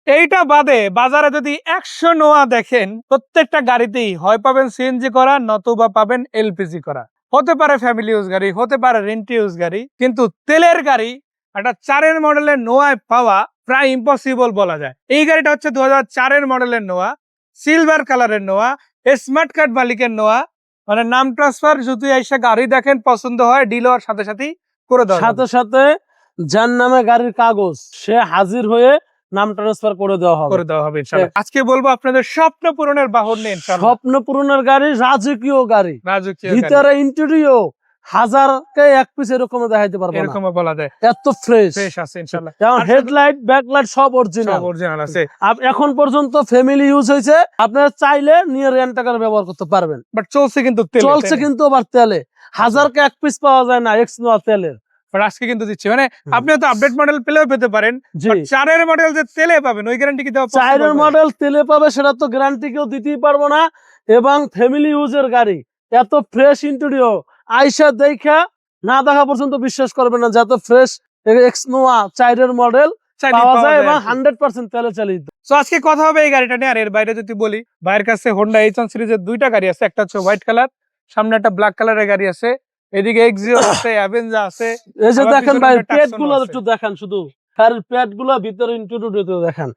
এইটা বাদে বাজারে যদি 100 নোয়া দেখেন, প্রত্যেকটা গাড়িতেই হয় পাবেন সিএনজি করা, নতুবা পাবেন এলপিজি করা। হতে পারে ফ্যামিলি ইউজ গাড়ি, হতে পারে রেন্ট ইউজ গাড়ি, কিন্তু তেলের গাড়ি একটা 4-এর মডেলের নোয়ায় পাওয়া প্রায় ইম্পসিবল বলা যায়। এই গাড়িটা হচ্ছে 2004-এর মডেলের নোয়া, সিলভার কালারের নোয়া, স্মার্ট কার্ড মালিকের নোয়া। মানে নাম ট্রান্সফার যদি এসে গাড়ি দেখেন পছন্দ হয়, ডিল হওয়ার সাথে সাথেই করে দেওয়া সাথে সাথে যার নামে গাড়ির কাগজ সে হাজির হয়ে নাম ট্রান্সফার করে দেওয়া হবে ইনশাআল্লাহ। আজকে বলবো আপনাদের স্বপ্ন পূরণের বাহন নিয়ে ইনশাআল্লাহ। স্বপ্ন পূরণের গাড়ি, রাজকীয় গাড়ি, রাজকীয় ভিতরে ইন্টেরিয়র হাজারকে এক পিস এরকম দেখাইতে পারবো না, এরকম বলা যায়। এত ফ্রেশ আছে ইনশাআল্লাহ। যেমন হেডলাইট ব্যাকলাইট সব অরিজিনাল আছে। এখন পর্যন্ত ফ্যামিলি ইউজ হয়েছে, আপনারা চাইলে নিয়ে রেন্ট টাকার ব্যবহার করতে পারবেন। বাট চলছে কিন্তু আবার তেলে হাজারকে এক পিস পাওয়া যায় না এক্স নোয়া তেলের। আজকে কিন্তু দিচ্ছে, মানে আপনি তো আপডেট মডেল পেলেও পেতে পারেন, 4-এর মডেল যে তেলে পাবেন ওই গ্যারান্টি কি দেওয়া? 4-এর মডেল তেলে পাবে সেটা তো গ্যারান্টি কেউ দিতেই পারবো না। এবং ফ্যামিলি ইউজের গাড়ি, এত ফ্রেশ ইন্টেরিয়র, আইসা দেখা না দেখা পর্যন্ত বিশ্বাস করবে না যত ফ্রেশ এক্স নোয়া 4-এর মডেল পাওয়া যায় এবং 100% তেলে চালিত। সো আজকে কথা হবে এই গাড়িটা নিয়ে। আর এর বাইরে যদি বলি, ভাইয়ের কাছে হোন্ডা এইচ1 সিরিজের 2টা গাড়ি আছে। একটা হচ্ছে হোয়াইট কালার, সামনে একটা ব্ল্যাক কালারের গাড়ি আছে, এদিকে এক্সিও আছে, অ্যাভেঞ্জা আছে। এই যে দেখেন ভাই, পেট গুলো একটু দেখেন, শুধু পেট গুলো ভিতরে ইন্টেরিয়র দেখেন,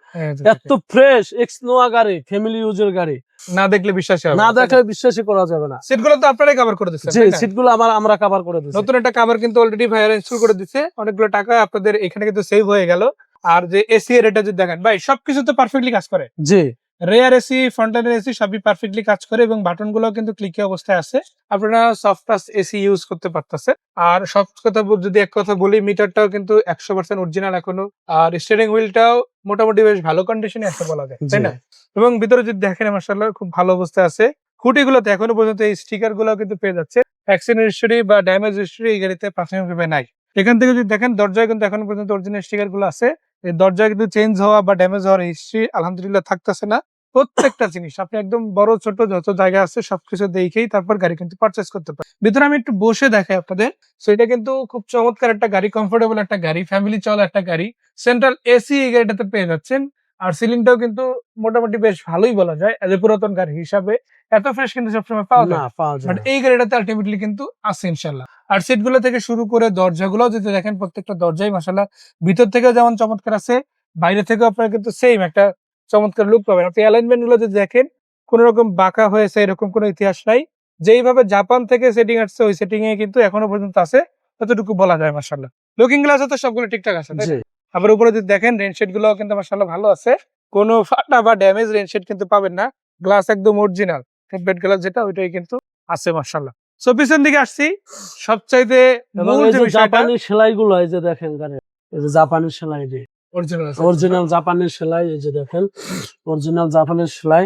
এত ফ্রেশ এক্স নোয়া গাড়ি, ফ্যামিলি ইউজের গাড়ি, না দেখলে বিশ্বাসই হবে না দেখলে বিশ্বাসই করা যাবে না। সিটগুলো তো আপনারাই কভার করে দিচ্ছেন। জি, সিটগুলো আমরা কভার করে দিচ্ছি। নতুন একটা কভার কিন্তু অলরেডি ভাইয়ার ইনস্টল করে দিচ্ছে, অনেকগুলো টাকা আপনাদের এখানে কিন্তু সেভ হয়ে গেল। আর যে এসি এর এটা যদি দেখেন ভাই, সবকিছু তো পারফেক্টলি কাজ করে। জি, রেয়ার এসি, ফ্রন্টাল এসি সবই পারফেক্টলি কাজ করে এবং বাটন গুলো কিন্তু ক্লিকে অবস্থায় আছে। আপনারা সফট টাচ এসি ইউজ করতে পারতেছে। আর সব কথা যদি এক কথা বলি, মিটারটাও কিন্তু 100% অরিজিনাল এখনো। আর স্টিয়ারিং হুইলটাও মোটামুটি বেশ ভালো কন্ডিশনে আছে বলা যায়, তাই না? এবং ভিতরে যদি দেখেন মাশাআল্লাহ খুব ভালো অবস্থায় আছে। খুঁটিগুলোতে এখনো পর্যন্ত এই স্টিকার গুলো কিন্তু পেয়ে যাচ্ছে। অ্যাক্সিডেন্ট হিস্টরি বা ড্যামেজ হিস্টরি এই গাড়িতে প্রাথমিকভাবে নাই। এখান থেকে যদি দেখেন দরজায় কিন্তু এখনো পর্যন্ত অরিজিনাল স্টিকার গুলো আছে। এই দরজায় কিন্তু চেঞ্জ হওয়া বা ড্যামেজ হওয়ার হিস্ট্রি আলহামদুলিল্লাহ থাকতেছে না। প্রত্যেকটা জিনিস আপনি একদম বড় ছোট যত জায়গা আছে সবকিছু দেখেই তারপর গাড়ি কিন্তু পারচেজ করতে পারেন। ভিতরে আমি একটু বসে দেখাই আপনাদের। সো এটা কিন্তু খুব চমৎকার একটা গাড়ি, কমফোর্টেবল একটা গাড়ি, ফ্যামিলি চলা একটা গাড়ি। সেন্ট্রাল এসি এই গাড়িটাতে পেয়ে যাচ্ছেন। আর সিলিংটাও কিন্তু মোটামুটি বেশ ভালোই বলা যায়, এজ এ পুরাতন গাড়ি হিসাবে। এত ফ্রেশ কিন্তু সবসময় পাওয়া যায় না, বাট এই গাড়িটাতে আলটিমেটলি কিন্তু আছে ইনশাল্লাহ। আর সিটগুলো থেকে শুরু করে দরজাগুলো যদি দেখেন, প্রত্যেকটা দরজাই মাশাআল্লাহ ভিতর থেকেও যেমন চমৎকার আছে, বাইরে থেকেও আপনারা কিন্তু সেম একটা চমৎকার লুক পাবেন। আপনি অ্যালাইনমেন্ট গুলো যদি দেখেন, কোন রকম বাঁকা হয়েছে এরকম কোনো ইতিহাস নাই। যেইভাবে জাপান থেকে সেটিং আসছে ওই সেটিং এ কিন্তু এখনো পর্যন্ত আছে, ততটুকু বলা যায় মাশাআল্লাহ। লুকিং গ্লাসও তো সবগুলো ঠিকঠাক আছে, তাই না? আবার উপরে যদি দেখেন রেনশেড গুলো কিন্তু মাশাআল্লাহ ভালো আছে, কোনো ফাটা বা ড্যামেজ রেনশেড কিন্তু পাবেন না। গ্লাস একদম অরিজিনাল, হেডলাইট গ্লাস যেটা ওইটাই কিন্তু আছে মাশাআল্লাহ। সো পিছন দিকে আসছি, সবচাইতে মূল যে বিষয়টা, জাপানি সেলাইগুলো এই যে দেখেন গাড়ির, এই যে জাপানি সেলাই দিয়ে অরিজিনাল জাপানের সেলাই, এই যে দেখেন অরিজিনাল জাপানের সেলাই।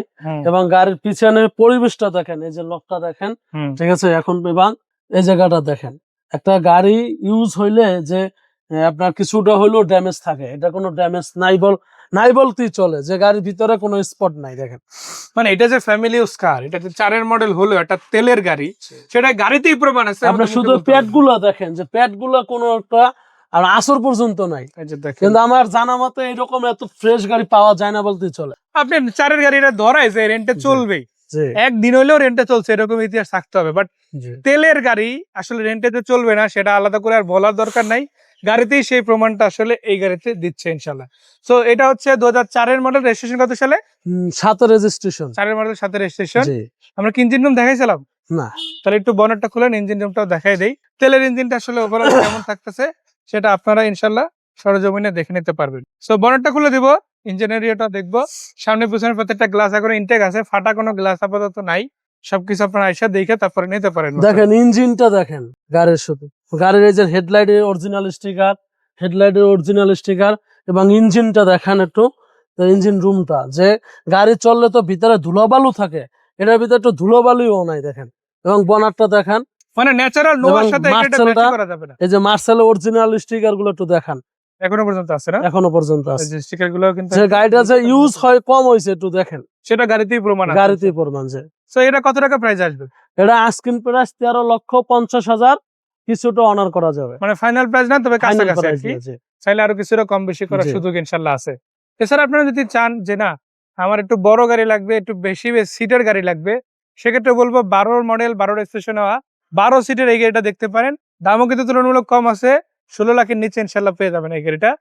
এবং গাড়ির পিছনের পরিবেশটা দেখেন, এই যে লকটা দেখেন, ঠিক আছে? এখন এবং এই জায়গাটা দেখেন, একটা গাড়ি ইউজ হইলে যে আপনার কিছুটা হইলেও ড্যামেজ থাকে, এটা কোনো ড্যামেজ নাই বলতেই চলে, যে গাড়ির ভিতরে কোনো স্পট নাই। দেখেন, মানে এটা যে ফ্যামিলি ইউজ কার, এটা যে 4-এর মডেল হলো, এটা তেলের গাড়ি, সেটা গাড়িতেই প্রমাণ আছে। আপনার শুধু প্যাড গুলো দেখেন, যে প্যাড গুলো কোনো একটা আর আসর পর্যন্ত নাই। কিন্তু আমার জানা মতে এরকম এত ফ্রেশ গাড়ি পাওয়া যায় না বলতেই চলে। আপনি 4-এর গাড়িটা ধরাই যে রেন্টে চলবেই, একদিন হইলেও রেন্টে চলছে এরকম ইতিহাস থাকতে হবে। বাট তেলের গাড়ি আসলে রেন্টে চলবে না, সেটা আলাদা করে আর বলার দরকার নাই। গাড়িতেই সেই প্রমাণটা আসলে এই গাড়িতে দিচ্ছে ইনশাল্লাহ। সো এটা হচ্ছে 2004-এর মডেল, রেজিস্ট্রেশন কত সালে? 7 রেজিস্ট্রেশন, 4-এর মডেল 7 রেজিস্ট্রেশন। আমরা কি ইঞ্জিন রুম দেখাইছিলাম না? তাহলে একটু বনেটটা খুলেন, ইঞ্জিন রুমটাও দেখাই দেই। তেলের ইঞ্জিনটা আসলে ওভারঅল কেমন থাকতেছে সেটা আপনারা ইনশাল্লাহ সরজমিনে দেখে নিতে পারবেন। সো বনেটটা খুলে দিব, ইঞ্জিনিয়ারিটা দেখবো। সামনে পিছনে প্রত্যেকটা গ্লাস এখন ইনটেক আছে, ফাটা কোনো গ্লাস আপাতত নাই। সবকিছু আপনারা আইসা দেখে তারপরে নিতে পারেন। দেখেন ইঞ্জিনটা দেখেন গাড়ির, শুধু গাড়ির এই যে হেডলাইটের অরিজিনাল স্টিকার এবং ইঞ্জিনটা দেখেন একটু। ইঞ্জিন রুমটা, যে গাড়ি চললে তো ভিতরে ধুলোবালু থাকে, এটার ভিতরে একটু ধুলোবালুও নাই দেখেন। এবং বনারটা দেখেন, মানে ন্যাচারাল নোয়ার সাথে এটা ম্যাচ করা যাবে না। এই যে মার্সেল অরিজিনাল স্টিকার গুলো একটু দেখেন, এখনো পর্যন্ত আছে না? এখনো পর্যন্ত আছে। এই স্টিকার গুলো কিন্তু যে গাড়িটা যে ইউজ হয় কম হইছে একটু দেখেন, সেটা গাড়িতেই প্রমাণ আছে। গাড়িতেই প্রমাণ। যে সো এটা কত টাকা প্রাইস আসবে? এটা আস্কিং প্রাইস 13,50,000, কিছুটা অনার করা যাবে। মানে ফাইনাল প্রাইস না, তবে কাছাকাছি আর কি। চাইলে আরো কিছুটা কম বেশি করার সুযোগ ইনশাআল্লাহ আছে। এছাড়া আপনারা যদি চান যে না আমার একটু বড় গাড়ি লাগবে, একটু বেশি সিটের গাড়ি লাগবে, সেক্ষেত্রে বলবো 12 মডেল 12 রেজিস্ট্রেশন হওয়া 12 সিটের এই গাড়িটা দেখতে পারেন। দামও কিন্তু তুলনামূলক কম আছে, 16 লাখের নিচে ইনশাল্লাহ পেয়ে যাবেন এই গাড়িটা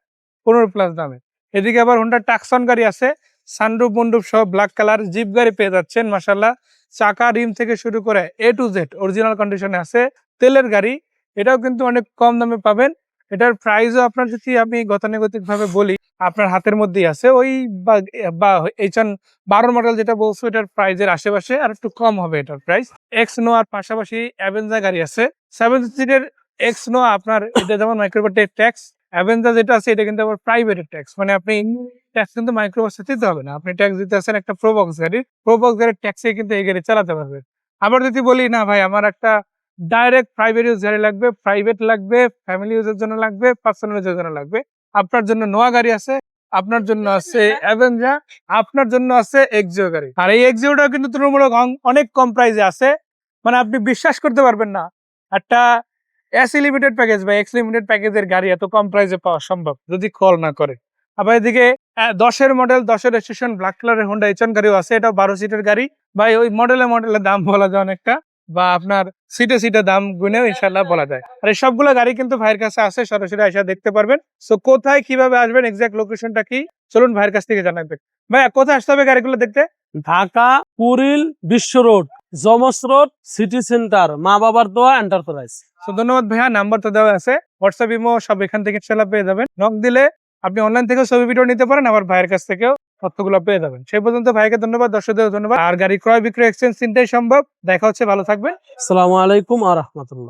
15+ দামে। এদিকে আবার হোন্ডা টাকসন গাড়ি আছে, সানরুফ মন্ডুপ সহ ব্ল্যাক কালার জিপ গাড়ি পেয়ে যাচ্ছেন মাশাল্লাহ। চাকা রিম থেকে শুরু করে A to Z অরিজিনাল কন্ডিশনে আছে, তেলের গাড়ি। এটাও কিন্তু অনেক কম দামে পাবেন। এটার প্রাইসও আপনার যদি আমি গতানুগতিক ভাবে বলি আপনার হাতের মধ্যেই আছে, ওই বা এইচন 12 মডেল যেটা বলছো এটার প্রাইজের আশেপাশে, আর একটু কম হবে এটার প্রাইস। এক্স নোয়ার পাশাপাশি অ্যাভেঞ্জার গাড়ি আছে 7 সিটের। এক্স নোয়া আপনার এটা যেমন মাইক্রোবাসের ট্যাক্স, অ্যাভেঞ্জার যেটা আছে এটা কিন্তু আবার প্রাইভেটের ট্যাক্স, মানে আপনি ট্যাক্স কিন্তু মাইক্রোবাসে দিতে হবে না, আপনি ট্যাক্স দিতে আছেন একটা প্রোবক্স গাড়ি, প্রোবক্স গাড়ির ট্যাক্সে কিন্তু এই গাড়ি চালাতে পারবেন। আবার যদি বলি না ভাই আমার একটা ডাইরেক্ট প্রাইভেট ইউজ গাড়ি লাগবে, প্রাইভেট লাগবে, ফ্যামিলি ইউজের জন্য লাগবে, পার্সোনাল ইউজের জন্য লাগবে, আপনার জন্য নোয়া গাড়ি আছে, আপনার জন্য আছে অ্যাভেঞ্জার, আপনার জন্য আছে এক্সিও গাড়ি। আর এই এক্সিওটা কিন্তু তুলনামূলক অনেক কম প্রাইসে আছে, মানে আপনি বিশ্বাস করতে পারবেন না একটা এস লিমিটেড প্যাকেজ বা এক্স লিমিটেড প্যাকেজের গাড়ি এত কম প্রাইসে পাওয়া সম্ভব যদি কল না করে। আবার এদিকে 10-এর মডেল 10-এর রেজিস্ট্রেশন ব্ল্যাক কালারের হোন্ডা এইচন গাড়িও আছে, এটা 12 সিটের গাড়ি। ভাই ওই মডেলের দাম বলা যায় অনেকটা, বা আপনার সিটে দাম গুনেও ইনশাল্লাহ বলা যায়। আর এই সবগুলো গাড়ি কিন্তু ভাইয়ের কাছে আছে, সরাসরি এসে দেখতে পারবেন। সো কোথায় কিভাবে আসবেন, এক্সাক্ট লোকেশনটা কি, চলুন ভাইয়ের কাছ থেকে জানাবেন। ভাইয়া কোথায় আসতে হবে গাড়িগুলো দেখতে? ঢাকা কুড়িল বিশ্ব রোড, জমস রোড, সিটি সেন্টার, মা বাবার দোয়া এন্টারপ্রাইজ। তো ধন্যবাদ ভাইয়া, নাম্বার তো দেওয়া আছে, হোয়াটসঅ্যাপ ইমো সব এখান থেকে ইনশাল্লাহ পেয়ে যাবেন। নক দিলে আপনি অনলাইন থেকেও ছবি ভিডিও নিতে পারেন, আবার ভাইয়ের কাছ থেকেও তথ্যগুলো পেয়ে যাবেন। সেই পর্যন্ত ভাইকে ধন্যবাদ, দর্শকদের ধন্যবাদ। আর গাড়ি ক্রয় বিক্রয় এক্সচেঞ্জ তিনটাই সম্ভব। দেখা হচ্ছে, ভালো থাকবেন। আসসালামু আলাইকুম আ রহমতুল্লাহ।